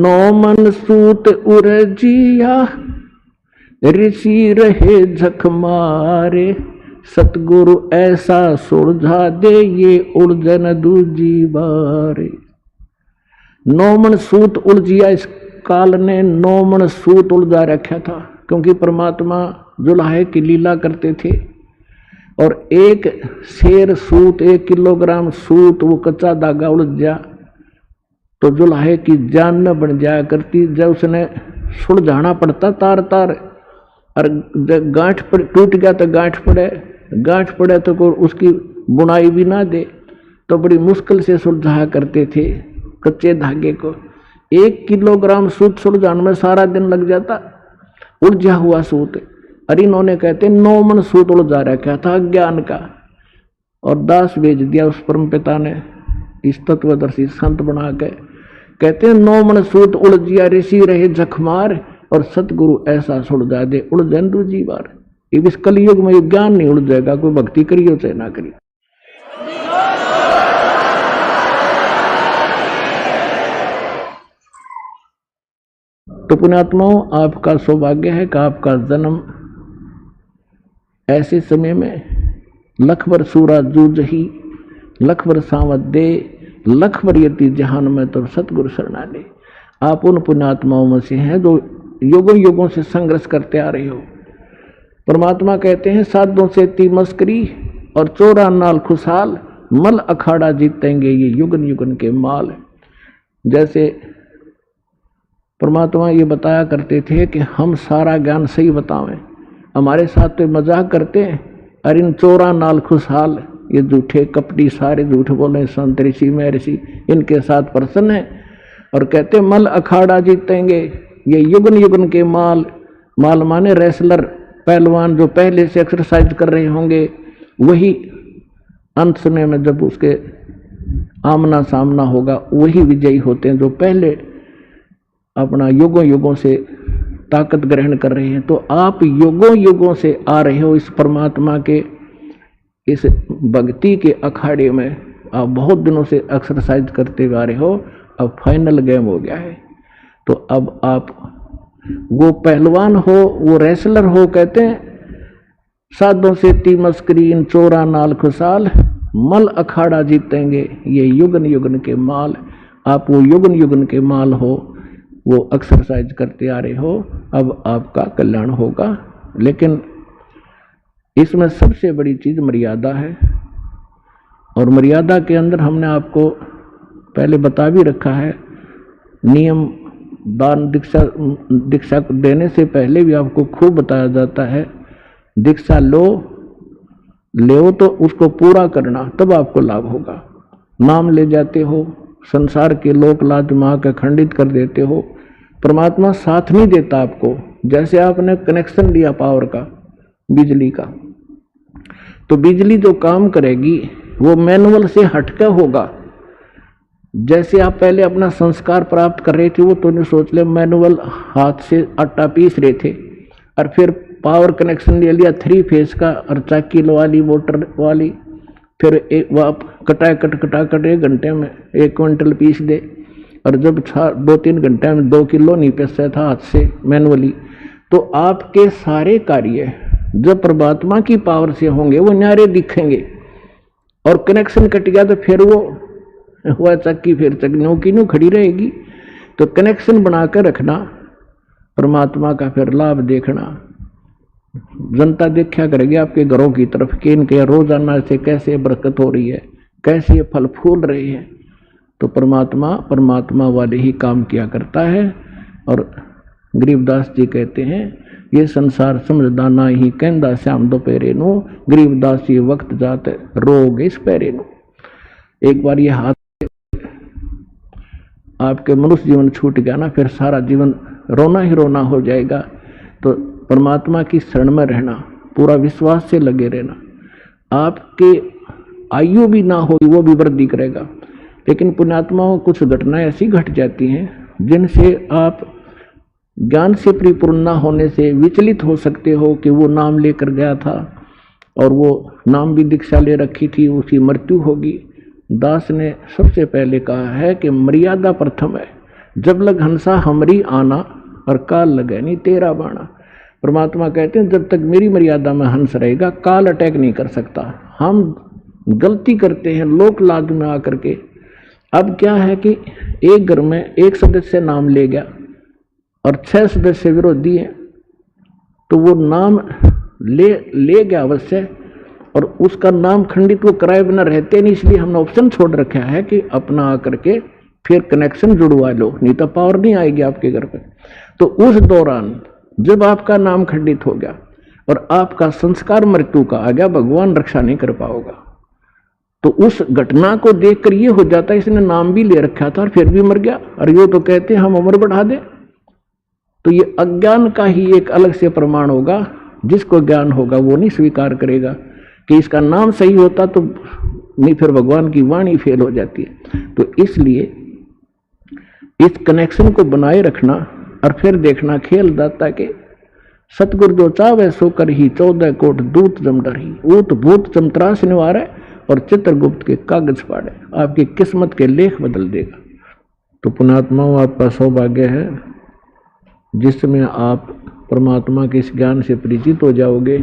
नौ मन सूत उरजिया ऋषि रहे झक मारे, सतगुरु ऐसा सुलझा दे ये उलझन दूजी बारे। नौ मन सूत उलझिया, इस काल ने नौ मन सूत उलझा रखा था, क्योंकि परमात्मा जुलाहे की लीला करते थे और एक शेर सूत 1 किलोग्राम सूत वो कच्चा धागा उलझ जा तो जुलाहे की जान न बन जाया करती। जब उसने सुलझाना पड़ता तार तार, और गांठ टूट गया तो गांठ पड़े तो कोई उसकी बुनाई भी ना दे, तो बड़ी मुश्किल से सुलझाया करते थे कच्चे धागे को। 1 किलोग्राम सूत सुलझाने में सारा दिन लग जाता, उलझा हुआ सूत। और इन्होंने कहते 9 मन सूत उलझा रखा था ज्ञान का, और दास भेज दिया उस परम पिता ने इस तत्वदर्शी संत बना के। कहते हैं 9 मन सूत उलझिया ऋषि रहे जखमार, और सतगुरु ऐसा सुलझा दे उलझन दूजी बार। इस कलयुग में ये ज्ञान नहीं उलझेगा, कोई भक्ति करियो चाहे ना करियो। तो पुण्यात्माओं, आपका सौभाग्य है कि आपका जन्म ऐसे समय में लखबर सूरा जूझ ही, लखबर सावत दे, लखबर यति जहान में तो सतगुरु शरणा ले। आप उन पुण्यात्माओं में से हैं जो युगों युगों से संघर्ष करते आ रहे हो। परमात्मा कहते हैं साधों से ती मस्करी और चोरा नाल खुशहाल, मल अखाड़ा जीतेंगे ये युगन युगन के माल। जैसे परमात्मा ये बताया करते थे कि हम सारा ज्ञान सही बतावें, हमारे साथ तो मजाक करते हैं, और इन चोरा नाल खुशहाल, ये झूठे कपटी सारे झूठ बोले संत ऋषि महर्षि इनके साथ प्रसन्न है। और कहते मल अखाड़ा जीतेंगे ये युगन युगन के माल। माल माने रेसलर, पहलवान जो पहले से एक्सरसाइज कर रहे होंगे, वही अंत समय में जब उसके आमना सामना होगा वही विजयी होते हैं, जो पहले अपना युगों युगों से ताकत ग्रहण कर रहे हैं। तो आप युगों युगों से आ रहे हो इस परमात्मा के इस भक्ति के अखाड़े में, आप बहुत दिनों से एक्सरसाइज करते हुए आ रहे हो। अब फाइनल गेम हो गया है, तो अब आप वो पहलवान हो, वो रेसलर हो। कहते हैं साधों से ती मस्करी इन चोरा नाल खुशहाल, मल अखाड़ा जीतेंगे ये युगन युगन के माल। आप वो युगन युगन के माल हो, वो एक्सरसाइज करते आ रहे हो, अब आपका कल्याण होगा। लेकिन इसमें सबसे बड़ी चीज मर्यादा है, और मर्यादा के अंदर हमने आपको पहले बता भी रखा है। नियम दान दीक्षा देने से पहले भी आपको खूब बताया जाता है, दीक्षा लो तो उसको पूरा करना, तब आपको लाभ होगा। नाम ले जाते हो, संसार के लोक लाज माँ के खंडित कर देते हो, परमात्मा साथ नहीं देता आपको। जैसे आपने कनेक्शन लिया पावर का, बिजली का, तो बिजली जो काम करेगी वो मैनुअल से हटकर होगा। जैसे आप पहले अपना संस्कार प्राप्त कर रहे थे, वो तो नहीं सोच ले मैनुअल हाथ से आटा पीस रहे थे, और फिर पावर कनेक्शन ले लिया 3 फेज का, और चक्की वाली मोटर वाली, फिर एक आप कटा 1 घंटे में 1 क्विंटल पीस दे, और जब 2-3 घंटे में 2 किलो नहीं पीसता था हाथ से मैनुअली। तो आपके सारे कार्य जब परमात्मा की पावर से होंगे वो न्यारे दिखेंगे। और कनेक्शन कट गया तो फिर वो हुआ चक्की फिर चक्की की न्यू खड़ी रहेगी। तो कनेक्शन बनाकर रखना, परमात्मा का फिर लाभ देखना। जनता देखा करेगी आपके घरों की तरफ कि इनके रोजाना से कैसे बरकत हो रही है, कैसे ये फल फूल रहे हैं। तो परमात्मा वाले ही काम किया करता है। और गरीबदास जी कहते हैं ये संसार समझदाना ही कहंदा श्याम दोपहरे नो, गरीबदास ये वक्त जात रोग इस पैरे नो। एक बार ये हाथ आपके मनुष्य जीवन छूट गया ना, फिर सारा जीवन रोना ही रोना हो जाएगा। तो परमात्मा की शरण में रहना, पूरा विश्वास से लगे रहना। आपके आयु भी ना होगी वो भी वृद्धि करेगा। लेकिन पुण्यात्माओं कुछ घटनाएं ऐसी घट जाती हैं जिनसे आप ज्ञान से परिपूर्ण ना होने से विचलित हो सकते हो कि वो नाम लेकर गया था और वो नाम भी दीक्षा ले रखी थी, उसकी मृत्यु होगी। दास ने सबसे पहले कहा है कि मर्यादा प्रथम है। जब लग हंसा हमरी आना और काल लगे नहीं तेरा बाणा। परमात्मा कहते हैं जब तक मेरी मर्यादा में हंस रहेगा काल अटैक नहीं कर सकता। हम गलती करते हैं लोक लाज में आकर के। अब क्या है कि एक घर में एक सदस्य नाम ले गया और 6 सदस्य विरोधी हैं, तो वो नाम ले गया अवश्य, और उसका नाम खंडित वो कराए बिना रहते नहीं, इसलिए हमने ऑप्शन छोड़ रखा है कि अपना आकर के फिर कनेक्शन जुड़वा लो, नहीं तो पावर नहीं आएगी आपके घर पे। तो उस दौरान जब आपका नाम खंडित हो गया और आपका संस्कार मृत्यु का आ गया, भगवान रक्षा नहीं कर पाओगा। तो उस घटना को देखकर ये हो जाता है इसने नाम भी ले रखा था और फिर भी मर गया, और ये तो कहते हैं हम उम्र बढ़ा दे। तो ये अज्ञान का ही एक अलग से प्रमाण होगा। जिसको ज्ञान होगा वो नहीं स्वीकार करेगा कि इसका नाम सही होता तो नहीं, फिर भगवान की वाणी फेल हो जाती है। तो इसलिए इस कनेक्शन को बनाए रखना और फिर देखना खेल दाता के सतगुरु जो चावे सो कर ही 14 कोट दूत जम डरही। ऊत भूत चमत्रास निवारे और चित्रगुप्त के कागज फाड़े। आपकी किस्मत के लेख बदल देगा। तो पुण्यात्माओं, आपका सौभाग्य है जिसमें आप परमात्मा के इस ज्ञान से परिचित हो जाओगे।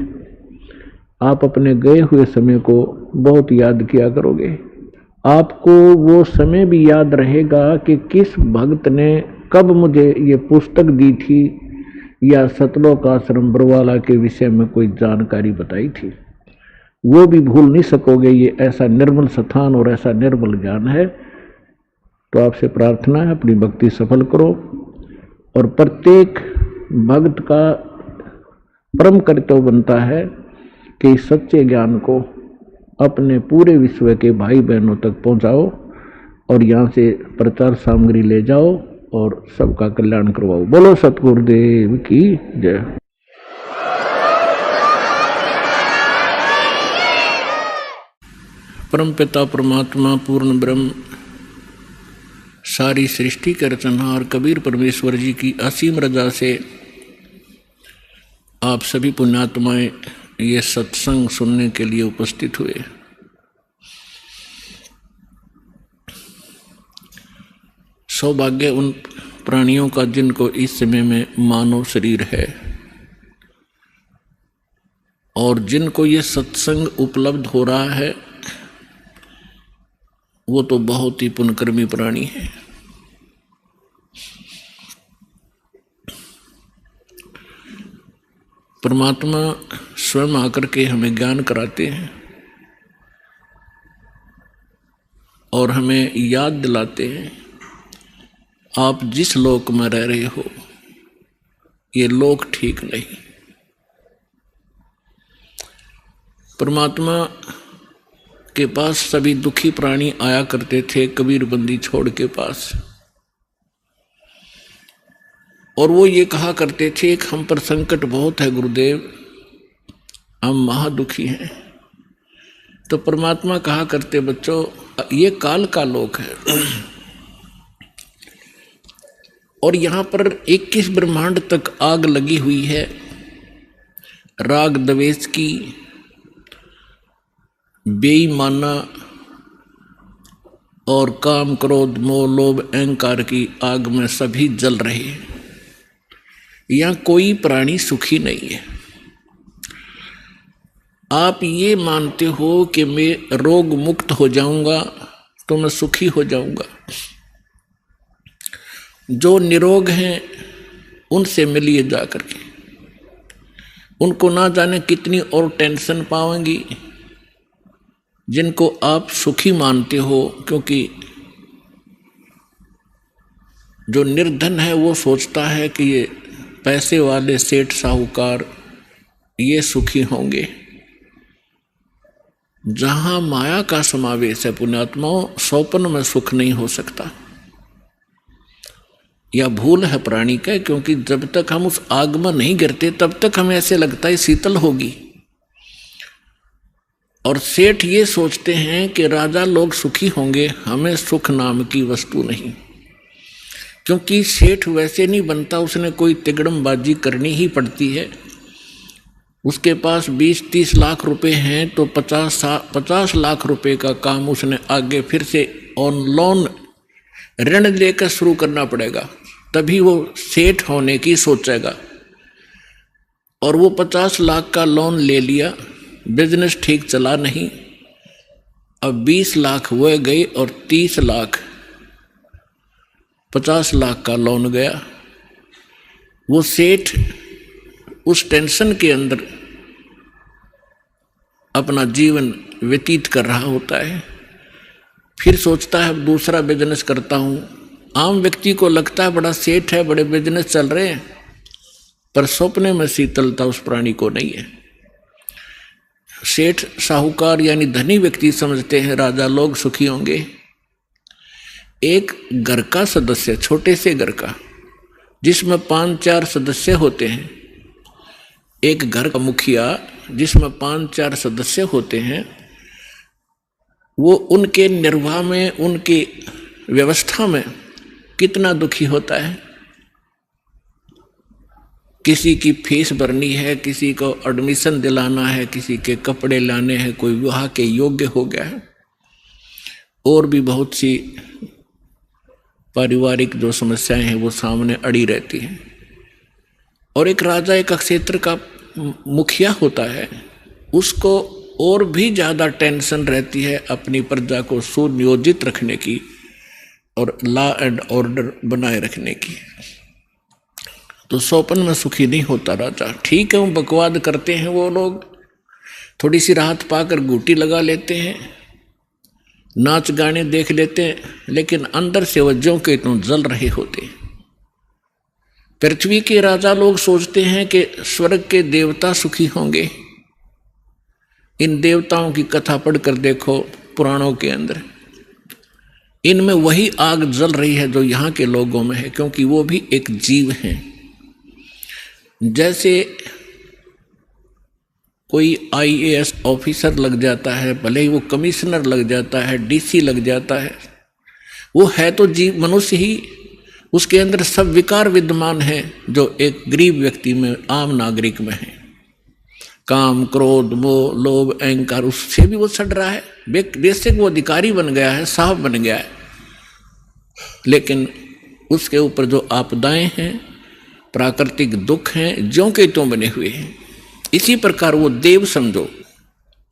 आप अपने गए हुए समय को बहुत याद किया करोगे। आपको वो समय भी याद रहेगा कि किस भक्त ने कब मुझे ये पुस्तक दी थी या सतलोक आश्रम बरवाला के विषय में कोई जानकारी बताई थी। वो भी भूल नहीं सकोगे। ये ऐसा निर्मल स्थान और ऐसा निर्मल ज्ञान है। तो आपसे प्रार्थना है अपनी भक्ति सफल करो, और प्रत्येक भक्त का परम कर्तव्य बनता है कि इस सच्चे ज्ञान को अपने पूरे विश्व के भाई बहनों तक पहुंचाओ और यहाँ से प्रचार सामग्री ले जाओ और सबका कल्याण करवाओ। बोलो सतगुरुदेव की जय। परम पिता परमात्मा पूर्ण ब्रह्म सारी सृष्टि के रचनहार कबीर परमेश्वर जी की असीम रजा से आप सभी पुण्यात्माएं ये सत्संग सुनने के लिए उपस्थित हुए। सौभाग्य उन प्राणियों का जिनको इस समय में मानव शरीर है और जिनको ये सत्संग उपलब्ध हो रहा है, वो तो बहुत ही पुण्यकर्मी प्राणी है। परमात्मा स्वयं आकर के हमें ज्ञान कराते हैं और हमें याद दिलाते हैं, आप जिस लोक में रह रहे हो ये लोक ठीक नहीं। परमात्मा के पास सभी दुखी प्राणी आया करते थे कबीर बंदी छोड़ के पास, और वो ये कहा करते थे कि हम पर संकट बहुत है गुरुदेव, हम महादुखी हैं। तो परमात्मा कहा करते बच्चों ये काल का लोक है और यहाँ पर 21 ब्रह्मांड तक आग लगी हुई है राग द्वेष की, बेईमाना और काम क्रोध मोह लोभ अहंकार की आग में सभी जल रहे हैं। यहाँ कोई प्राणी सुखी नहीं है। आप ये मानते हो कि मैं रोग मुक्त हो जाऊंगा तो मैं सुखी हो जाऊंगा। जो निरोग हैं उनसे मिलिए जा करके, उनको ना जाने कितनी और टेंशन पाएंगी जिनको आप सुखी मानते हो, क्योंकि जो निर्धन है वो सोचता है कि ये पैसे वाले सेठ साहूकार ये सुखी होंगे। जहां माया का समावेश है पुण्यात्माओं, स्वप्न में सुख नहीं हो सकता। यह भूल है प्राणी का, क्योंकि जब तक हम उस आग में नहीं गिरते तब तक हमें ऐसे लगता है शीतल होगी। और सेठ ये सोचते हैं कि राजा लोग सुखी होंगे, हमें सुख नाम की वस्तु नहीं। क्योंकि सेठ वैसे नहीं बनता, उसने कोई तिगड़मबाजी करनी ही पड़ती है। उसके पास 20-30 लाख रुपए हैं तो 50 लाख रुपए का काम उसने आगे फिर से ऑन लोन ऋण लेकर शुरू करना पड़ेगा, तभी वो सेठ होने की सोचेगा। और वो 50 लाख का लोन ले लिया, बिजनेस ठीक चला नहीं, अब 20 लाख वो गई और 30 लाख 50 लाख का लोन गया। वो सेठ उस टेंशन के अंदर अपना जीवन व्यतीत कर रहा होता है। फिर सोचता है अब दूसरा बिजनेस करता हूँ। आम व्यक्ति को लगता है बड़ा सेठ है, बड़े बिजनेस चल रहे हैं, पर सपने में शीतलता उस प्राणी को नहीं है। सेठ साहूकार यानी धनी व्यक्ति समझते हैं राजा लोग सुखी होंगे। एक घर का सदस्य, छोटे से घर का जिसमें 5-4 सदस्य होते हैं, एक घर का मुखिया जिसमें 5-4 सदस्य होते हैं, वो उनके निर्वाह में, उनकी व्यवस्था में कितना दुखी होता है। किसी की फीस भरनी है, किसी को एडमिशन दिलाना है, किसी के कपड़े लाने हैं, कोई विवाह के योग्य हो गया है, और भी बहुत सी पारिवारिक जो समस्याएं हैं वो सामने अड़ी रहती हैं। और एक राजा एक क्षेत्र का मुखिया होता है, उसको और भी ज़्यादा टेंशन रहती है अपनी प्रजा को सुनियोजित रखने की और लॉ एंड ऑर्डर बनाए रखने की। तो सोपन में सुखी नहीं होता राजा। ठीक है, वो बकवाद करते हैं, वो लोग थोड़ी सी राहत पाकर घूटी लगा लेते हैं, नाच गाने देख लेते हैं, लेकिन अंदर से वज्जों के तो जल रहे होते हैं। पृथ्वी के राजा लोग सोचते हैं कि स्वर्ग के देवता सुखी होंगे। इन देवताओं की कथा पढ़कर देखो पुराणों के अंदर, इनमें वही आग जल रही है जो यहाँ के लोगों में है, क्योंकि वो भी एक जीव हैं। जैसे कोई IAS ऑफिसर लग जाता है, भले ही वो कमिश्नर लग जाता है, DC लग जाता है, वो है तो जीव, मनुष्य ही, उसके अंदर सब विकार विद्यमान हैं जो एक गरीब व्यक्ति में, आम नागरिक में है। काम, क्रोध, मोह, लोभ, अहंकार, उससे भी वो सड़ रहा है। बेशक वो अधिकारी बन गया है, साहब बन गया है, लेकिन उसके ऊपर जो आपदाएं हैं, प्राकृतिक दुख हैं, ज्यों के त्यों बने हुए हैं। इसी प्रकार वो देव समझो।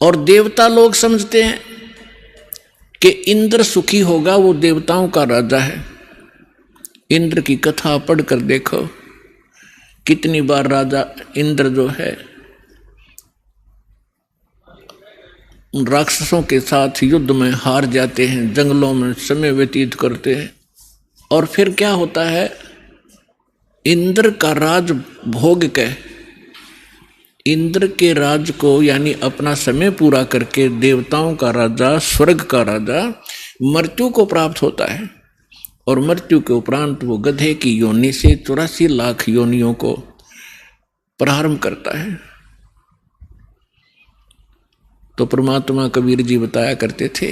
और देवता लोग समझते हैं कि इंद्र सुखी होगा, वो देवताओं का राजा है। इंद्र की कथा पढ़कर देखो, कितनी बार राजा इंद्र जो है उन राक्षसों के साथ युद्ध में हार जाते हैं, जंगलों में समय व्यतीत करते हैं। और फिर क्या होता है, इंद्र का राज भोग के, इंद्र के राज को यानी अपना समय पूरा करके देवताओं का राजा, स्वर्ग का राजा मृत्यु को प्राप्त होता है। और मृत्यु के उपरांत वो गधे की योनि से 84 लाख योनियों को प्रारंभ करता है। तो परमात्मा कबीर जी बताया करते थे,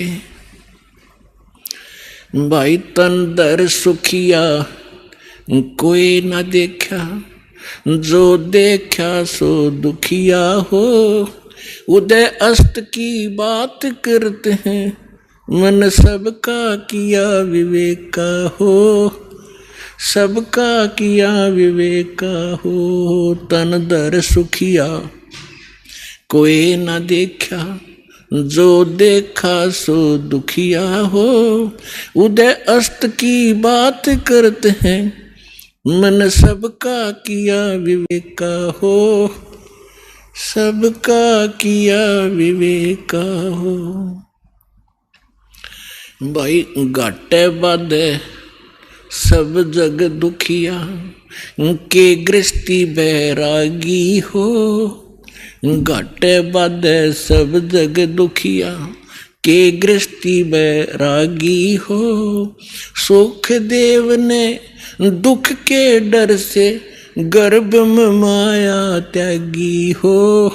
भाई तन दर सुखिया कोई न देखा, जो देखा सो दुखिया हो। उदय अस्त की बात करते हैं, मन सबका किया विवेका हो, सबका किया विवेका हो। तन दर सुखिया कोई न देखा, जो देखा सो दुखिया हो। उदय अस्त की बात करते हैं, मन सबका किया विवेका हो, सबका किया विवेका हो। भाई घाटे बाधे सब जग दुखिया, के गृहस्थी बैरागी हो। घाटे बाधे सब जग दुखिया, के गृहस्थी बैरागी हो। सुख देव ने दुख के डर से, गर्भ में माया त्यागी हो,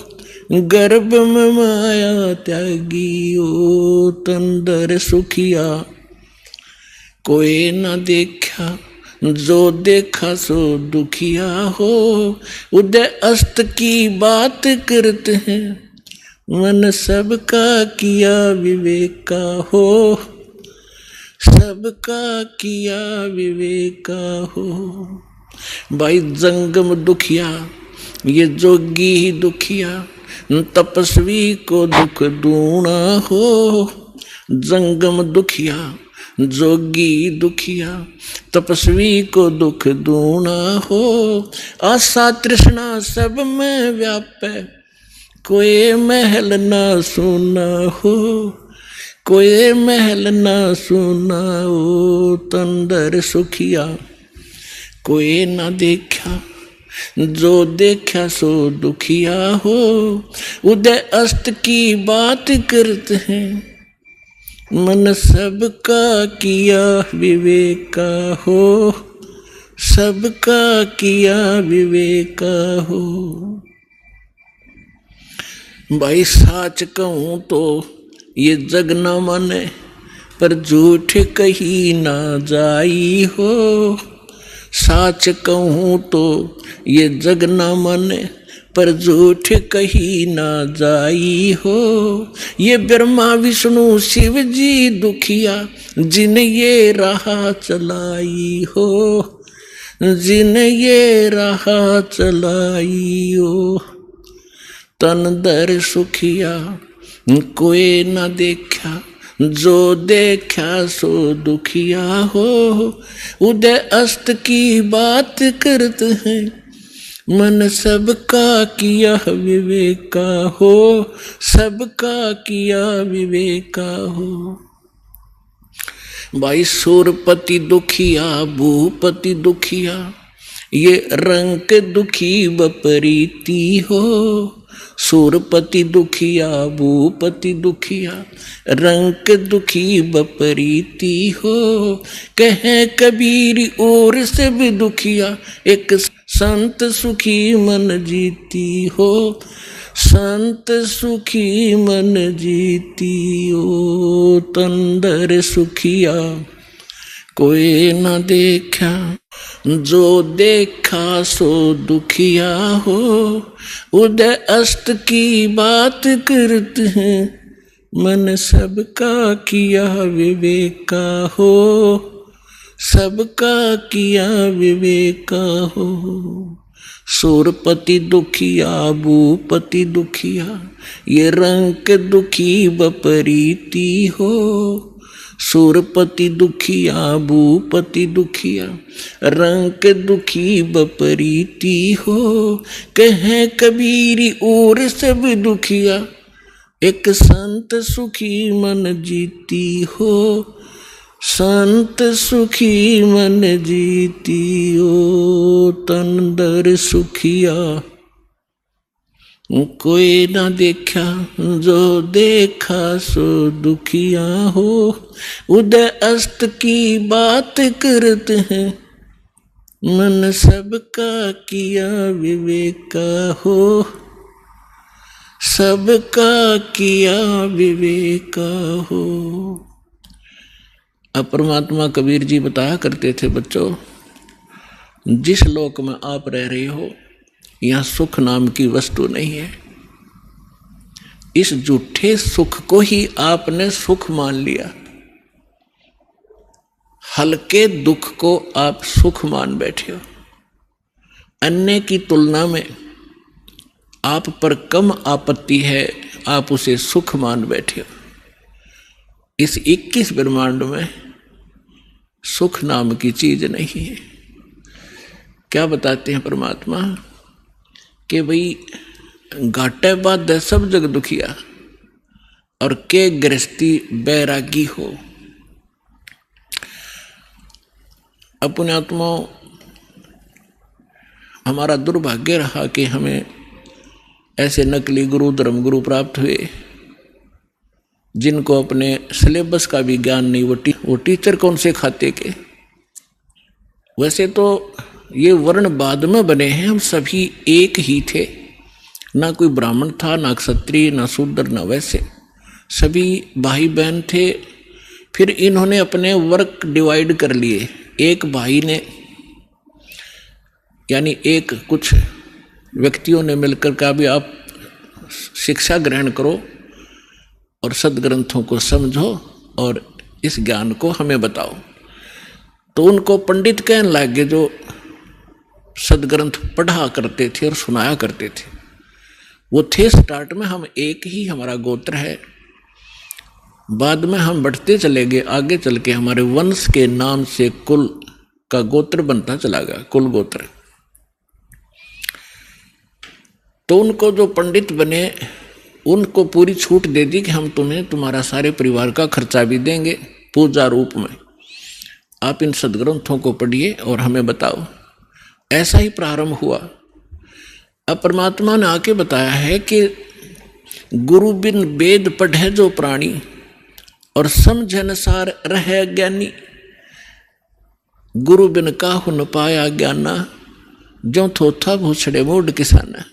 गर्भ में माया त्यागी हो। तंदर सुखिया कोई न देखा, जो देखा सो दुखिया हो। उदय अस्त की बात करते हैं, मन सबका किया विवेका हो, सबका किया विवेका हो। भाई जंगम दुखिया ये जोगी ही दुखिया, तपस्वी को दुख दूना हो। जंगम दुखिया जोगी दुखिया, तपस्वी को दुख दूना हो। आशा तृष्णा सब में व्यापे, कोई महल ना सुना हो। कोई महल ना सुना हो। तंदर सुखिया कोई ना देखा, जो देखा सो दुखिया हो। उदय अस्त की बात करते हैं, मन सबका किया विवेका हो। सबका किया विवेका हो। भाई साच कहूं तो ये जग न माने, पर झूठ कही ना जाई हो। साच कहूं तो ये जग न माने, पर झूठ कही ना जाई हो। ये ब्रह्मा विष्णु शिव जी दुखिया, जिन ये राह चलाई हो। जिन ये राह चलाई हो। तन दर सुखिया कोई न देखा, जो देखा सो दुखिया हो। उदय अस्त की बात करते हैं, मन सबका किया विवेका हो। सबका किया विवेका हो। भाई सूरपति दुखिया भूपति दुखिया, ये रंग दुखी बपरीती हो। सूरपति दुखिया भूपति दुखिया, रंग दुखी बपरीती हो। कहे कबीर और से भी दुखिया, एक संत सुखी मन जीती हो। संत सुखी मन जीती हो। तंदर सुखिया कोई न देखा, जो देखा सो दुखिया हो। उदय अस्त की बात करते हैं, मन सबका किया विवेका हो। सबका किया विवेका हो। सूरपति दुखिया भूपति दुखिया, ये रंग दुखी बपरीती हो। सूरपति दुखिया भूपति दुखिया, रंग दुखी बपरीती हो। कहे कबीर और सब दुखिया, एक संत सुखी मन जीती हो। संत सुखी मन जीती हो। तंदर सुखिया कोई ना देखा, जो देखा सो दुखिया हो। उदय अस्त की बात करते हैं, मन सबका किया विवेका हो। सबका किया विवेका हो। अब परमात्मा कबीर जी बताया करते थे, बच्चों जिस लोक में आप रह रहे हो, यहाँ सुख नाम की वस्तु नहीं है। इस झूठे सुख को ही आपने सुख मान लिया। हल्के दुख को आप सुख मान बैठे हो। अन्य की तुलना में आप पर कम आपत्ति है, आप उसे सुख मान बैठे हो। इस 21 ब्रह्मांड में सुख नाम की चीज नहीं है। क्या बताते हैं परमात्मा कि भाई घाटे बाद सब जग दुखिया, और के गृहस्थी बैरागी हो। अपने आत्मा हमारा दुर्भाग्य रहा कि हमें ऐसे नकली गुरु धर्म गुरु प्राप्त हुए, जिनको अपने सिलेबस का भी ज्ञान नहीं। वो टीचर कौन से खाते के। वैसे तो ये वर्ण बाद में बने हैं, हम सभी एक ही थे। ना कोई ब्राह्मण था, ना क्षत्रिय, ना शूद्र, ना वैसे, सभी भाई बहन थे। फिर इन्होंने अपने वर्क डिवाइड कर लिए। एक भाई ने, यानी एक कुछ व्यक्तियों ने मिलकर कहा भी आप शिक्षा ग्रहण करो और सदग्रंथों को समझो और इस ज्ञान को हमें बताओ। तो उनको पंडित कहने लगे जो सदग्रंथ पढ़ा करते थे और सुनाया करते थे। वो थे स्टार्ट में हम एक ही हमारा गोत्र है, बाद में हम बढ़ते चले गए, आगे चल के हमारे वंश के नाम से कुल का गोत्र बनता चला गया, कुल गोत्र। तो उनको जो पंडित बने उनको पूरी छूट दे दी कि हम तुम्हें तुम्हारा सारे परिवार का खर्चा भी देंगे पूजा रूप में, आप इन सदग्रंथों को पढ़िए और हमें बताओ। ऐसा ही प्रारंभ हुआ। अब परमात्मा ने आके बताया है कि गुरु बिन वेद पढ़े जो प्राणी और समझ अनुसार रहे ज्ञानी, गुरु बिन काहु न पाया ज्ञाना, जो थोथा भूछड़े मूड किसाना।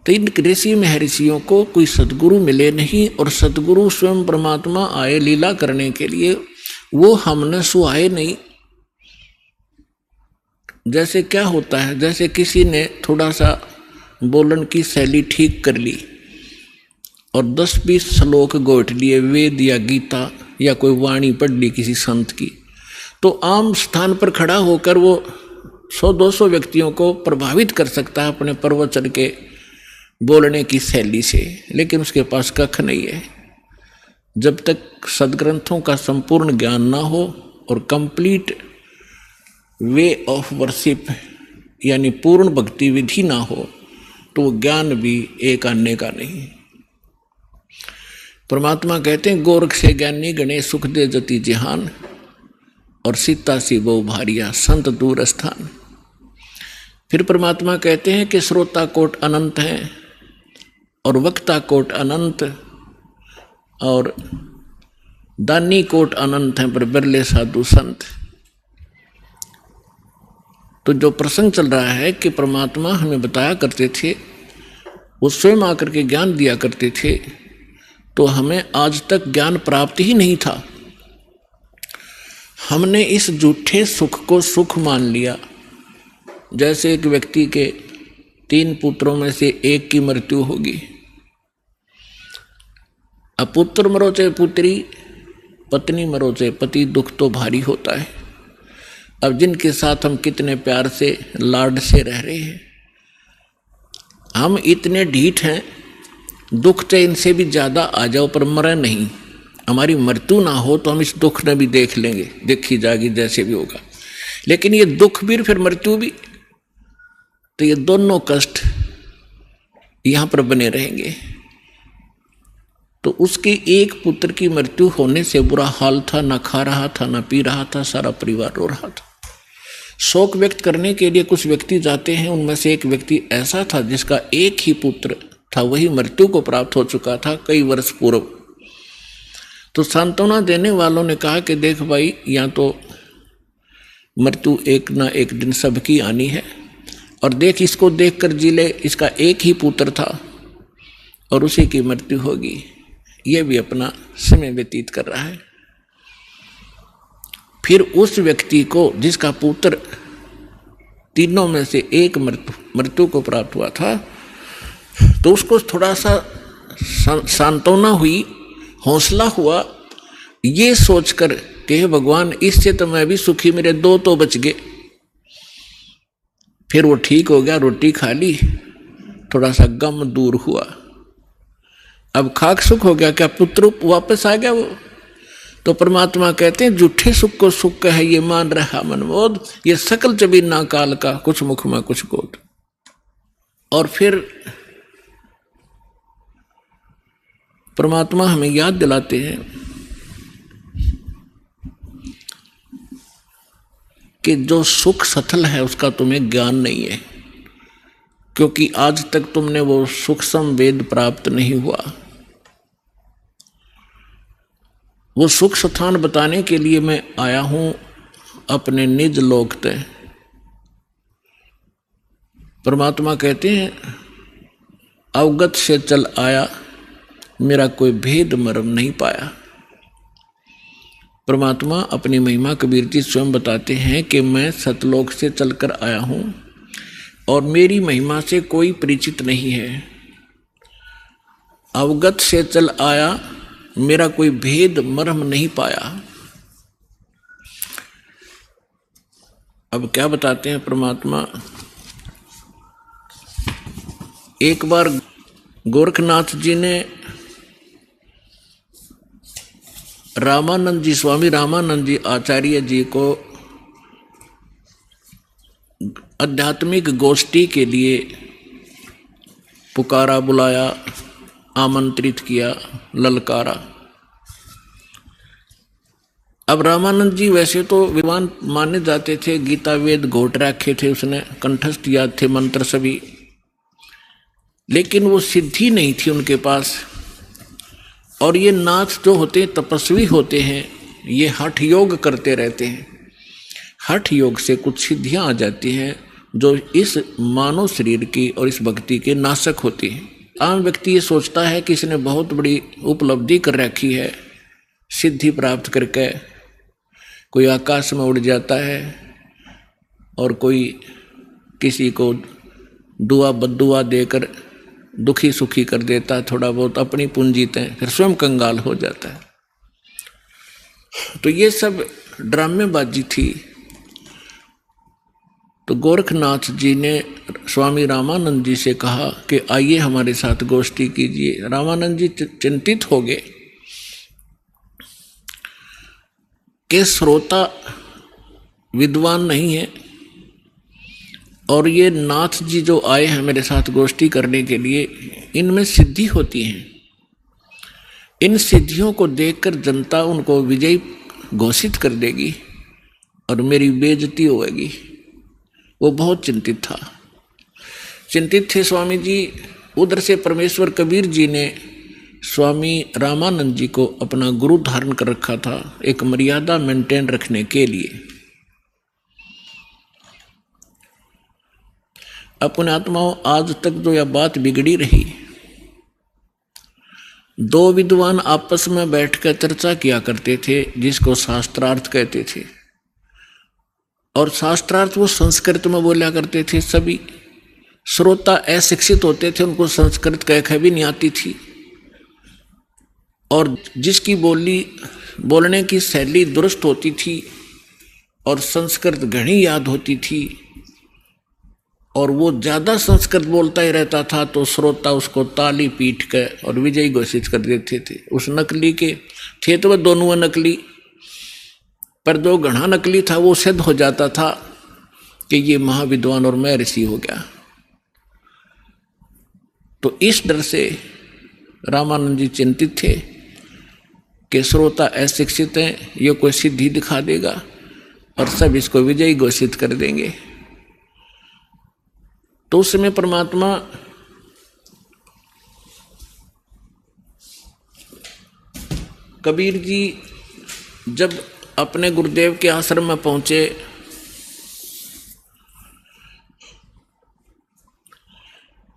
तो इन ऋषि महर्षियों को कोई सदगुरु मिले नहीं, और सदगुरु स्वयं परमात्मा आए लीला करने के लिए, वो हमने सुहाए नहीं। जैसे क्या होता है, जैसे किसी ने थोड़ा सा बोलन की शैली ठीक कर ली और 10-20 श्लोक गोट लिए वेद या गीता या कोई वाणी पढ़ ली किसी संत की, तो आम स्थान पर खड़ा होकर वो 100-200 व्यक्तियों को प्रभावित कर सकता है अपने प्रवचन के बोलने की शैली से, लेकिन उसके पास कख नहीं है। जब तक सदग्रंथों का संपूर्ण ज्ञान ना हो और कंप्लीट वे ऑफ वर्शिप यानी पूर्ण भक्ति विधि ना हो, तो वो ज्ञान भी एक आने का नहीं। परमात्मा कहते हैं गोरख से ज्ञानी गणे सुख दे जति जिहान, और सीता सी बहु भारिया संत दूर स्थान। फिर परमात्मा कहते हैं कि श्रोता कोट अनंत हैं और वक्ता कोट अनंत और दानी कोट अनंत हैं, पर बिरले साधु संत। तो जो प्रसंग चल रहा है कि परमात्मा हमें बताया करते थे, वो स्वयं आकर के ज्ञान दिया करते थे, तो हमें आज तक ज्ञान प्राप्त ही नहीं था। हमने इस झूठे सुख को सुख मान लिया। जैसे एक व्यक्ति के 3 पुत्रों में से एक की मृत्यु होगी, अब पुत्र मरो चाहे पुत्री, पत्नी मरो चाहे पति, दुख तो भारी होता है। अब जिनके साथ हम कितने प्यार से लाड से रह रहे हैं, हम इतने ढीठ हैं, दुख चाहे इनसे भी ज़्यादा आ जाओ पर मरे नहीं। हमारी मृत्यु ना हो तो हम इस दुख ने भी देख लेंगे, देखी जाएगी जैसे भी होगा। लेकिन ये दुख भी फिर मृत्यु भी, तो ये दोनों कष्ट यहाँ पर बने रहेंगे। तो उसके एक पुत्र की मृत्यु होने से बुरा हाल था, ना खा रहा था ना पी रहा था, सारा परिवार रो रहा था। शोक व्यक्त करने के लिए कुछ व्यक्ति जाते हैं, उनमें से एक व्यक्ति ऐसा था जिसका एक ही पुत्र था, वही मृत्यु को प्राप्त हो चुका था कई वर्ष पूर्व। तो सांत्वना देने वालों ने कहा कि देख भाई, यहाँ तो मृत्यु एक ना एक दिन सबकी आनी है, और देख इसको देख कर जी ले, इसका एक ही पुत्र था और उसी की मृत्यु होगी। ये भी अपना समय व्यतीत कर रहा है। फिर उस व्यक्ति को जिसका पुत्र तीनों में से एक मृत्यु को प्राप्त हुआ था, तो उसको थोड़ा सा सांत्वना हुई, हौसला हुआ, ये सोचकर कि हे भगवान, इससे तो मैं भी सुखी, मेरे 2 तो बच गए। फिर वो ठीक हो गया, रोटी खा ली, थोड़ा सा गम दूर हुआ। अब खाक सुख हो गया, क्या पुत्र वापस आ गया वो? तो परमात्मा कहते हैं झूठे सुख को सुख कहे ये मान रहा मनमोद, ये सकल जबीन ना काल का, कुछ मुख में कुछ गोद। और फिर परमात्मा हमें याद दिलाते हैं कि जो सुख सथल है उसका तुम्हें ज्ञान नहीं है, क्योंकि आज तक तुमने वो सूक्ष्म वेद प्राप्त नहीं हुआ। वो सुख स्थान बताने के लिए मैं आया हूं अपने निज लोक ते। परमात्मा कहते हैं अवगत से चल आया, मेरा कोई भेद मर्म नहीं पाया। परमात्मा अपनी महिमा कबीर जी स्वयं बताते हैं कि मैं सतलोक से चलकर आया हूं और मेरी महिमा से कोई परिचित नहीं है। अवगत से चल आया, मेरा कोई भेद मर्म नहीं पाया। अब क्या बताते हैं परमात्मा। एक बार गोरखनाथ जी ने रामानंद जी, स्वामी रामानंद जी आचार्य जी को आध्यात्मिक गोष्ठी के लिए पुकारा, बुलाया, आमंत्रित किया, ललकारा। अब रामानंद जी वैसे तो विद्वान माने जाते थे, गीता वेद घोट रखे थे उसने, कंठस्थ याद थे मंत्र सभी, लेकिन वो सिद्धि नहीं थी उनके पास। और ये नाथ जो होते हैं तपस्वी होते हैं, ये हठ योग करते रहते हैं। हठ योग से कुछ सिद्धियां आ जाती हैं जो इस मानव शरीर की और इस भक्ति के नाशक होती हैं। आम व्यक्ति ये सोचता है कि इसने बहुत बड़ी उपलब्धि कर रखी है, सिद्धि प्राप्त करके कोई आकाश में उड़ जाता है और कोई किसी को दुआ बद्दुआ देकर दुखी सुखी कर देता है, थोड़ा बहुत अपनी पूंजीते फिर स्वयं कंगाल हो जाता है। तो ये सब ड्रामेबाजी थी। तो गोरखनाथ जी ने स्वामी रामानंद जी से कहा कि आइए हमारे साथ गोष्ठी कीजिए। रामानंद जी चिंतित हो गए कि श्रोता विद्वान नहीं है और ये नाथ जी जो आए हैं मेरे साथ गोष्ठी करने के लिए, इनमें सिद्धि होती हैं। इन सिद्धियों को देखकर जनता उनको विजयी घोषित कर देगी और मेरी बेइज्जती होगी। वो बहुत चिंतित था, चिंतित थे स्वामी जी। उधर से परमेश्वर कबीर जी ने स्वामी रामानंद जी को अपना गुरु धारण कर रखा था, एक मर्यादा मेंटेन रखने के लिए। अपने आत्माओं, आज तक जो यह बात बिगड़ी रही, दो विद्वान आपस में बैठकर चर्चा किया करते थे जिसको शास्त्रार्थ कहते थे, और शास्त्रार्थ वो संस्कृत में बोला करते थे। सभी श्रोता अशिक्षित होते थे, उनको संस्कृत कह भी नहीं आती थी, और जिसकी बोलने की शैली दुरुस्त होती थी और संस्कृत घनी याद होती थी और वो ज़्यादा संस्कृत बोलता ही रहता था, तो श्रोता उसको ताली पीट कर और विजयी घोषित कर देते थे। उस नकली के थे तो वह दोनों नकली, पर जो घना नकली था वो सिद्ध हो जाता था कि ये महाविद्वान और महर्षि हो गया। तो इस डर से रामानंद जी चिंतित थे कि श्रोता अशिक्षित हैं, ये कोई सिद्धि दिखा देगा और सब इसको विजयी घोषित कर देंगे। तो उस समय परमात्मा कबीर जी जब अपने गुरुदेव के आश्रम में पहुंचे,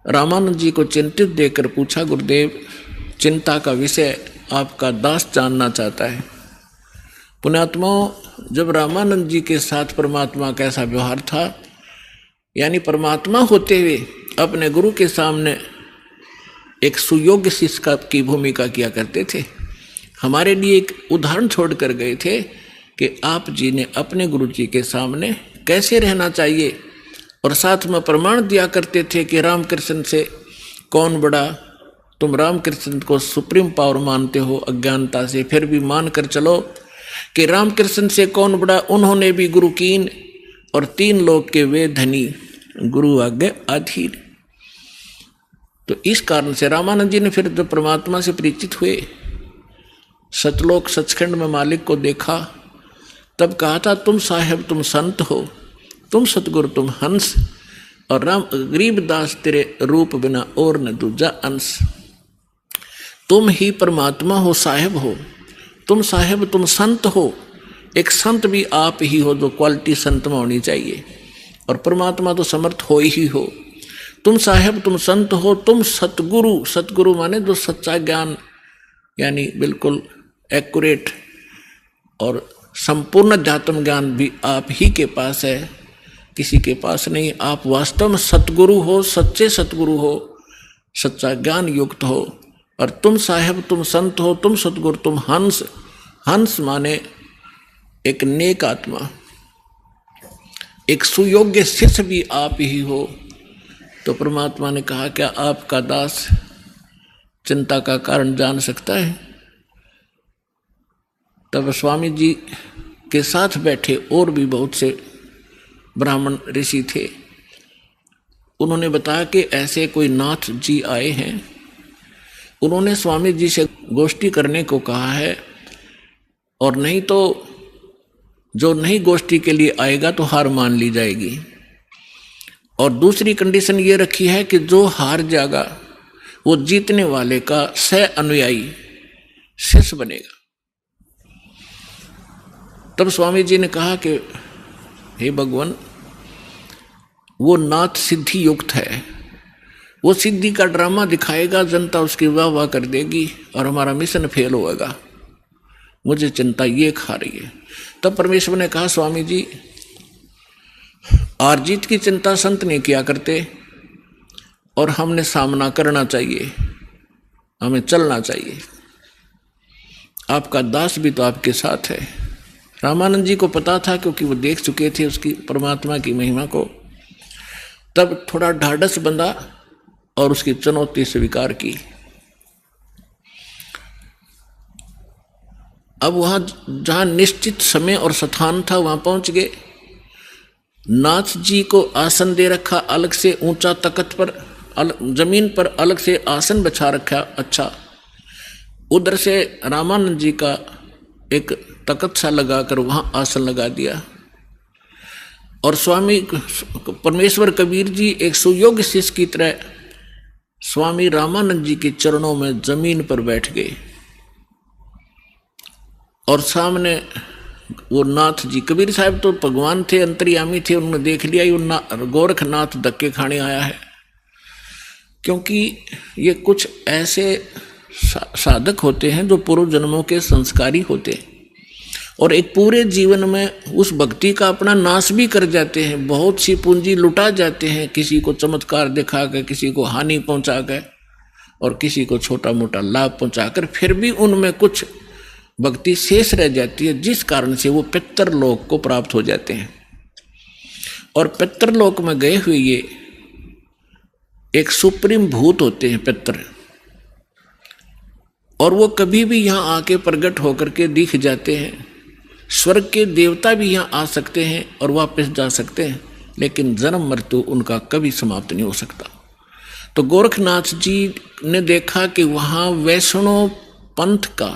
रामानंद जी को चिंतित देखकर पूछा, गुरुदेव चिंता का विषय आपका दास जानना चाहता है। पुण्यात्माओं, जब रामानंद जी के साथ परमात्मा का ऐसा व्यवहार था, यानी परमात्मा होते हुए अपने गुरु के सामने एक सुयोग्य शिष्य की भूमिका किया करते थे। हमारे लिए एक उदाहरण छोड़ कर गए थे कि आप जी ने अपने गुरु जी के सामने कैसे रहना चाहिए, और साथ में प्रमाण दिया करते थे कि रामकृष्ण से कौन बड़ा। तुम रामकृष्ण को सुप्रीम पावर मानते हो अज्ञानता से, फिर भी मान कर चलो कि रामकृष्ण से कौन बड़ा। उन्होंने भी गुरु कीन और 3 लोक के वे धनी, गुरु आज्ञा अधीर। तो इस कारण से रामानंद जी ने फिर जब परमात्मा से परिचित हुए, सतलोक सचखंड में मालिक को देखा, तब कहा था, तुम साहेब तुम संत हो, तुम सतगुरु तुम हंस, और राम गरीबदास तेरे रूप बिना और न दूजा अंश। तुम ही परमात्मा हो, साहेब हो, तुम साहेब तुम संत हो। एक संत भी आप ही हो, जो क्वालिटी संत में होनी चाहिए, और परमात्मा तो समर्थ हो ही हो। तुम साहेब तुम संत हो, तुम सतगुरु, सतगुरु माने जो सच्चा ज्ञान, यानी बिल्कुल एक्यूरेट और संपूर्ण अध्यात्म ज्ञान भी आप ही के पास है, किसी के पास नहीं। आप वास्तव में सतगुरु हो, सच्चे सतगुरु हो, सच्चा ज्ञान युक्त हो, और तुम साहेब, तुम संत हो, तुम सतगुरु, तुम हंस। हंस माने एक नेक आत्मा, एक सुयोग्य शिष्य भी आप ही हो। तो परमात्मा ने कहा, क्या आपका दास चिंता का कारण जान सकता है? तब स्वामी जी के साथ बैठे और भी बहुत से ब्राह्मण ऋषि थे। उन्होंने बताया कि ऐसे कोई नाथ जी आए हैं, उन्होंने स्वामी जी से गोष्ठी करने को कहा है, और नहीं तो जो नहीं गोष्ठी के लिए आएगा तो हार मान ली जाएगी। और दूसरी कंडीशन ये रखी है कि जो हार जाएगा वो जीतने वाले का सह अनुयायी शिष्य बनेगा। तब स्वामी जी ने कहा कि हे भगवान, वो नाथ सिद्धि युक्त है, वो सिद्धि का ड्रामा दिखाएगा, जनता उसकी वाह वाह कर देगी और हमारा मिशन फेल होगा। मुझे चिंता ये खा रही है। तब परमेश्वर ने कहा, स्वामी जी, हार जीत की चिंता संत नहीं किया करते, और हमने सामना करना चाहिए, हमें चलना चाहिए। आपका दास भी तो आपके साथ है। रामानंद जी को पता था, क्योंकि वो देख चुके थे उसकी परमात्मा की महिमा को। तब थोड़ा ढाढ़स बंधा और उसकी चुनौती स्वीकार की। अब वहां जहां निश्चित समय और स्थान था वहां पहुंच गए। नाथ जी को आसन दे रखा अलग से, ऊंचा तख्त पर, जमीन पर अलग से आसन बिछा रखा। अच्छा, उधर से रामानंद जी का एक तख्त सा लगाकर वहां आसन लगा दिया। और स्वामी परमेश्वर कबीर जी एक सुयोग्य शिष्य की तरह स्वामी रामानंद जी के चरणों में जमीन पर बैठ गए। और सामने वो नाथ जी, कबीर साहब तो भगवान थे, अंतर्यामी थे, उन्होंने देख लिया ये गोरखनाथ धक्के खाने आया है। क्योंकि ये कुछ ऐसे साधक होते हैं जो पूर्व जन्मों के संस्कारी होते हैं, और एक पूरे जीवन में उस भक्ति का अपना नाश भी कर जाते हैं। बहुत सी पूंजी लुटा जाते हैं, किसी को चमत्कार दिखा कर, किसी को हानि पहुंचा कर, और किसी को छोटा मोटा लाभ पहुंचाकर, फिर भी उनमें कुछ भक्ति शेष रह जाती है, जिस कारण से वो पितृलोक को प्राप्त हो जाते हैं। और पितृलोक में गए हुए ये एक सुप्रीम भूत होते हैं पितृ, और वो कभी भी यहाँ आके प्रकट होकर के दिख जाते हैं। स्वर्ग के देवता भी यहाँ आ सकते हैं और वापस जा सकते हैं, लेकिन जन्म मृत्यु उनका कभी समाप्त नहीं हो सकता। तो गोरखनाथ जी ने देखा कि वहाँ वैष्णव पंथ का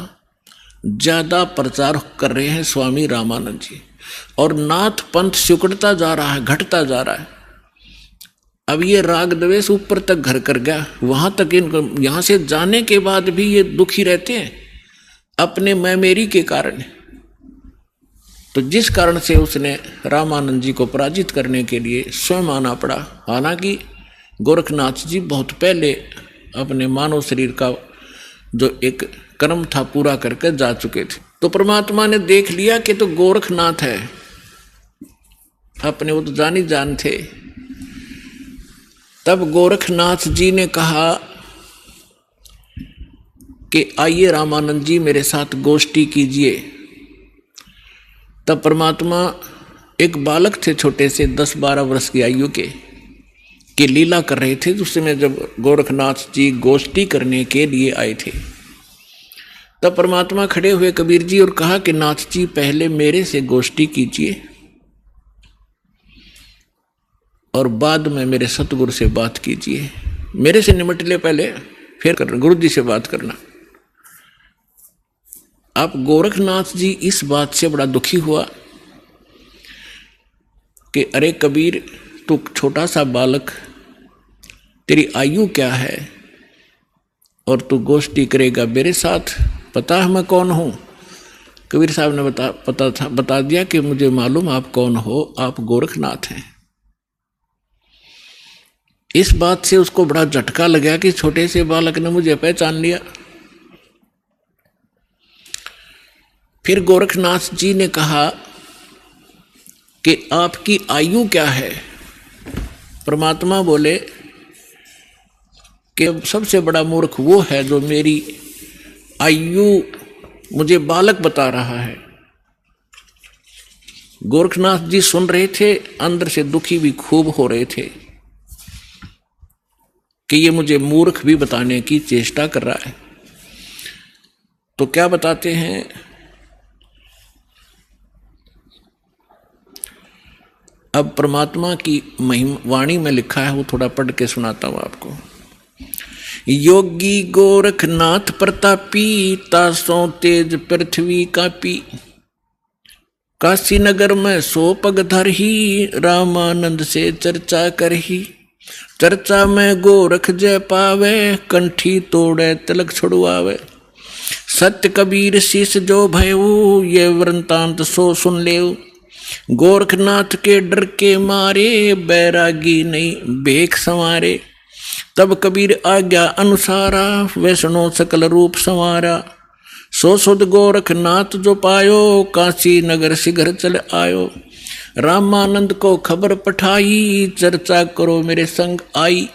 ज़्यादा प्रचार कर रहे हैं स्वामी रामानंद जी, और नाथ पंथ सिकुड़ता जा रहा है, घटता जा रहा है। अब ये राग द्वेष ऊपर तक घर कर गया, वहाँ तक इनको, यहाँ से जाने के बाद भी ये दुखी रहते हैं अपने मैं मेरी के कारण। तो जिस कारण से उसने रामानंद जी को पराजित करने के लिए स्वयं आना पड़ा। हालांकि गोरखनाथ जी बहुत पहले अपने मानव शरीर का जो एक कर्म था पूरा करके जा चुके थे। तो परमात्मा ने देख लिया कि तो गोरखनाथ है अपने, वो तो जानी जान थे। तब गोरखनाथ जी ने कहा कि आइए रामानंद जी मेरे साथ गोष्ठी कीजिए। तब परमात्मा एक बालक थे छोटे से 10-12 वर्ष की आयु के लीला कर रहे थे। उस समय जब गोरखनाथ जी गोष्ठी करने के लिए आए थे, तब परमात्मा खड़े हुए कबीर जी और कहा कि नाथ जी पहले मेरे से गोष्ठी कीजिए और बाद में मेरे सतगुरु से बात कीजिए। मेरे से निमट ले पहले, फिर करना गुरु जी से बात करना। अब गोरखनाथ जी इस बात से बड़ा दुखी हुआ कि अरे कबीर, तू छोटा सा बालक, तेरी आयु क्या है और तू गोष्ठी करेगा मेरे साथ? पता है मैं कौन हूँ? कबीर साहब ने बता दिया कि मुझे मालूम आप कौन हो, आप गोरखनाथ हैं। इस बात से उसको बड़ा झटका लगा कि छोटे से बालक ने मुझे पहचान लिया। फिर गोरखनाथ जी ने कहा कि आपकी आयु क्या है? परमात्मा बोले कि सबसे बड़ा मूर्ख वो है जो मेरी आयु मुझे बालक बता रहा है। गोरखनाथ जी सुन रहे थे, अंदर से दुखी भी खूब हो रहे थे कि ये मुझे मूर्ख भी बताने की चेष्टा कर रहा है। तो क्या बताते हैं, अब परमात्मा की महिमा वाणी में लिखा है, वो थोड़ा पढ़ के सुनाता हूं आपको। योगी गोरखनाथ प्रतापी, तासों तेज पृथ्वी कापी। काशी नगर में 100 पग धरही, रामानंद से चर्चा करही। चर्चा में गोरख जय पावे, कंठी तोड़े तिलक छुड़वावे। सत्य कबीर शीश जो भयऊ, ये वृंतांत सो सुन लेऊ। गोरखनाथ के डर के मारे, बैरागी नहीं बेख संवारे। तब कबीर आज्ञा अनुसारा, वैष्णो सकल रूप संवारा। सो सुध गोरखनाथ जो पायो, काशी नगर शीघ्र चल आयो। रामानंद को खबर पठाई, चर्चा करो मेरे संग आई।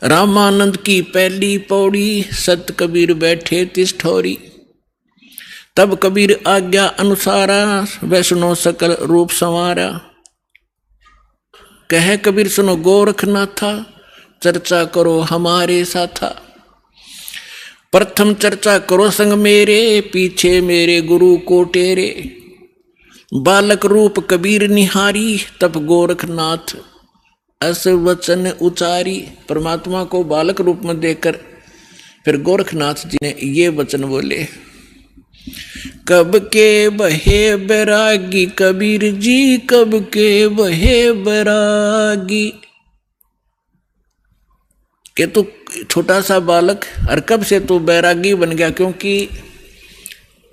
रामानंद की पहली पौड़ी, सत कबीर बैठे तिस ठोरी। तब कबीर आज्ञा अनुसारा, वैष्णो सकल रूप संवारा। कहे कबीर सुनो गोरखनाथा, चर्चा करो हमारे साथा। प्रथम चर्चा करो संग मेरे, पीछे मेरे गुरु को टेरे। बालक रूप कबीर निहारी, तब गोरखनाथ अस वचन उचारी। परमात्मा को बालक रूप में देखकर फिर गोरखनाथ जी ने ये वचन बोले। कब के बहे बैरागी कबीर जी, कब के बहे बैरागी। कि तू छोटा सा बालक और कब से तू बैरागी बन गया, क्योंकि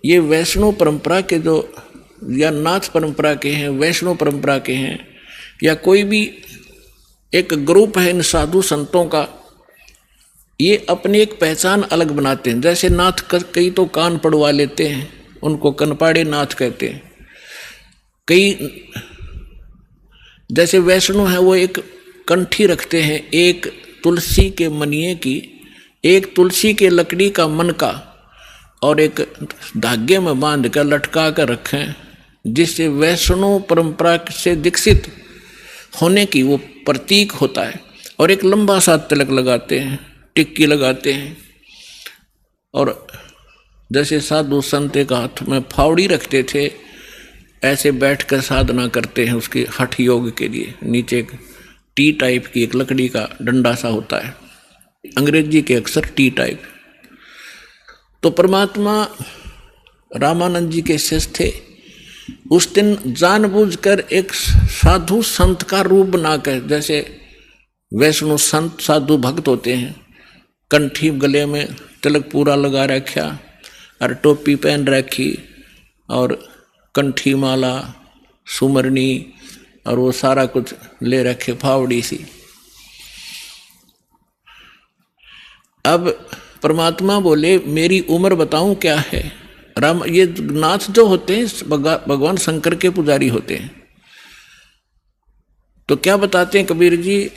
ये वैष्णव परंपरा के जो या नाथ परंपरा के हैं, वैष्णव परंपरा के हैं, या कोई भी एक ग्रुप है इन साधु संतों का, ये अपनी एक पहचान अलग बनाते हैं। जैसे नाथ कई तो कान पड़वा लेते हैं, उनको कनपाड़े नाथ कहते हैं। कई जैसे वैष्णव है वो एक कंठी रखते हैं, एक तुलसी के मनिए की, एक तुलसी के लकड़ी का मन का, और एक धागे में बांध कर लटका कर रखें, जिससे वैष्णव परंपरा से दीक्षित होने की वो प्रतीक होता है। और एक लंबा सा तिलक लगाते हैं, टिक्की लगाते हैं। और जैसे साधु संत एक हाथ में फावड़ी रखते थे, ऐसे बैठकर साधना करते हैं उसके हठ योग के लिए। नीचे एक टी टाइप की एक लकड़ी का डंडा सा होता है, अंग्रेजी के अक्षर टी टाइप। तो परमात्मा रामानंद जी के शिष्य थे। उस दिन जानबूझकर एक साधु संत का रूप बनाकर, जैसे वैष्णव संत साधु भक्त होते हैं, कंठी गले में तिलक पूरा लगा रखा और टोपी पहन रखी और कंठी माला सुमरनी और वो सारा कुछ ले रखे, फावड़ी सी। अब परमात्मा बोले मेरी उम्र बताऊं क्या है। राम ये नाथ जो होते हैं भगवान शंकर के पुजारी होते हैं। तो क्या बताते हैं कबीर जी,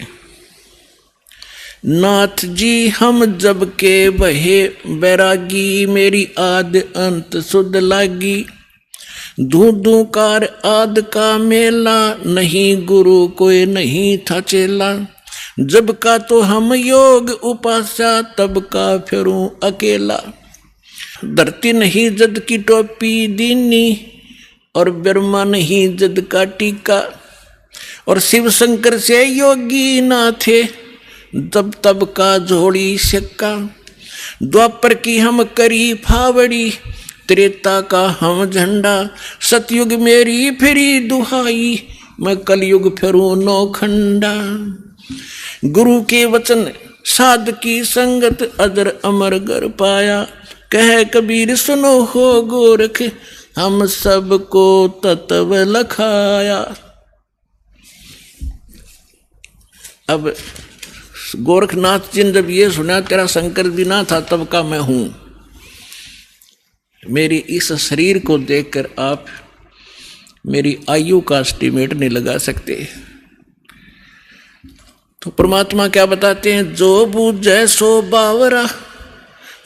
नाथ जी हम जब के बहे बैरागी, मेरी आद अंत सुध लागी। धू धू कार आद का मेला, नहीं गुरु कोई नहीं था चेला। जब का तो हम योग उपास्या, तब का फिरूं अकेला। धरती नहीं जद की टोपी दीनी, और ब्रह्मा नहीं जद का टीका। और शिव शंकर से योगी ना थे, तब का झोड़ी सिक्का। द्वापर की हम करी फावड़ी, त्रेता का हम झंडा। सतयुग मेरी फिरी दुहाई, मैं कलयुग फिरूं नौखंडा। गुरु के वचन साध की संगत, अजर अमर गर पाया। कह कबीर सुनो हो गोरख, हम सबको तत्व लखाया। अब गोरखनाथ जी ने जब ये सुना, तेरा शंकर भी ना था तब का मैं हूं, मेरी इस शरीर को देखकर आप मेरी आयु का एस्टीमेट नहीं लगा सकते। तो परमात्मा क्या बताते हैं, जो बूझे सो बावरा,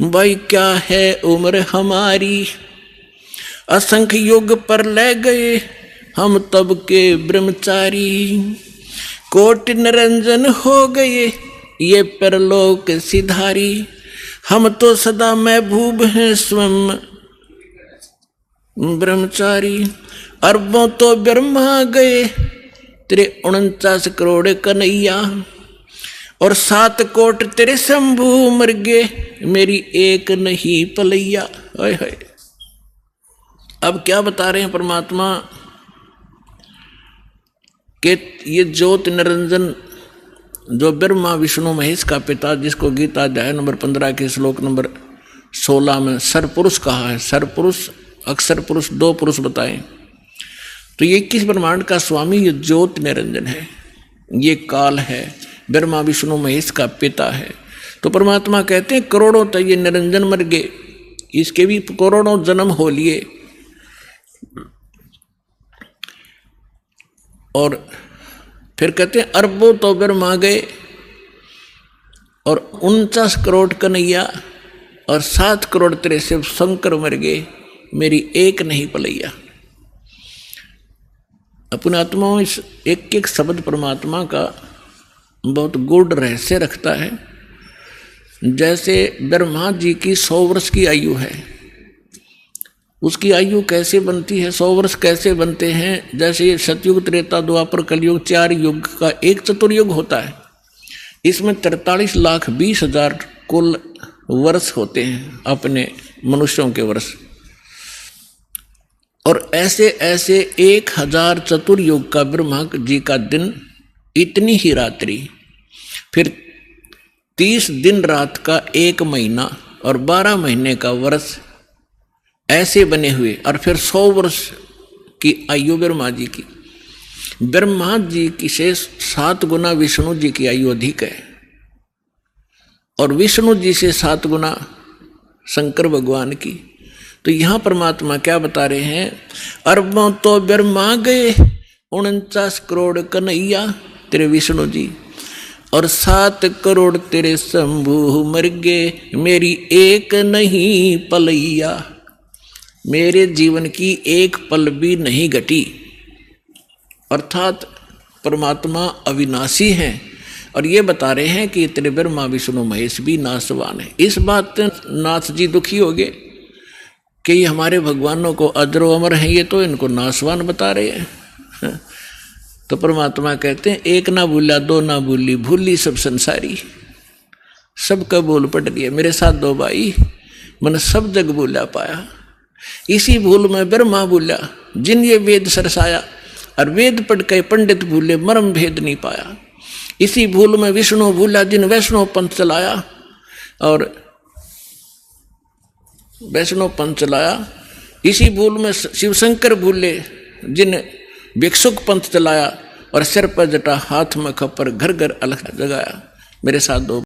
भाई क्या है उम्र हमारी, असंख्य युग पर ले गए हम तब के ब्रह्मचारी, कोटि निरंजन हो गए ये परलोक सिधारी, हम तो सदा महबूब हैं स्वयं ब्रह्मचारी, अरबों तो ब्रह्मा गए तेरे 49 करोड़ कन्हैया, और 7 कोट तेरे शंभू मर गए मेरी एक नहीं पलैया। हाय हाय। अब क्या बता रहे हैं परमात्मा कि ये ज्योत निरंजन जो ब्रह्मा विष्णु महेश का पिता, जिसको गीता अध्याय नंबर 15 के श्लोक नंबर 16 में सरपुरुष कहा है, सरपुरुष अक्षर पुरुष 2 पुरुष बताएं, तो ये 21 ब्रह्मांड का स्वामी ये ज्योत निरंजन है, ये काल है, ब्रह्मा विष्णु महेश का पिता है। तो परमात्मा कहते हैं करोड़ों तो ये निरंजन मर गए, इसके भी करोड़ों जन्म हो लिए, और फिर कहते हैं अरबों तो ब्रह्मा गए और 49 करोड़ कन्हैया और 7 करोड़ तेरे शिव शंकर मर गए मेरी एक नहीं पलैया। अपने आत्माओं इस एक एक शब्द परमात्मा का बहुत गूढ़ रहस्य रखता है। जैसे ब्रह्मा जी की 100 वर्ष की आयु है, उसकी आयु कैसे बनती है, 100 वर्ष कैसे बनते हैं, जैसे ये सतयुग त्रेता द्वापर कलयुग 4 युग का एक चतुर्युग होता है, इसमें 43,20,000 कुल वर्ष होते हैं अपने मनुष्यों के वर्ष, और ऐसे ऐसे 1000 चतुर्युग का ब्रह्मा जी का दिन, इतनी ही रात्रि, फिर 30 दिन रात का 1 महीना और 12 महीने का वर्ष ऐसे बने हुए, और फिर 100 वर्ष की आयु ब्रह्मा जी की। ब्रह्मा जी की से 7 गुना विष्णु जी की आयु अधिक है, और विष्णु जी से 7 गुना शंकर भगवान की। तो यहाँ परमात्मा क्या बता रहे हैं, अरबों तो ब्रह्मा गए 49 करोड़ कन्हैया तेरे विष्णु जी, और 7 करोड़ तेरे शंभू मर गए मेरी एक नहीं पलैया, मेरे जीवन की एक पल भी नहीं घटी। अर्थात परमात्मा अविनाशी हैं, और ये बता रहे हैं कि तेरे ब्रह्मा विष्णु महेश भी नाशवान है। इस बात से नाथ जी दुखी हो गए कि ये हमारे भगवानों को अजरो अमर हैं, ये तो इनको नाशवान बता रहे हैं। तो परमात्मा कहते हैं एक ना भूला 2 ना भूली, भूली सब संसारी, सबका बोल पट दिया मेरे साथ 2 भाई, मन सब जग भूला पाया। इसी भूल में ब्रह्मा भूला जिन ये वेद सरसाया, और वेद पढ़ के पंडित भूले मर्म भेद नहीं पाया। इसी भूल में विष्णु भूला जिन वैष्णव पंथ चलाया, और वैष्णव पंथ चलाया। इसी भूल में शिवशंकर भूले जिन भिक्षुक पंथ चलाया, और सिर पर जटा हाथ में खप्पर घर घर अलग जगाया। मेरे साथ 2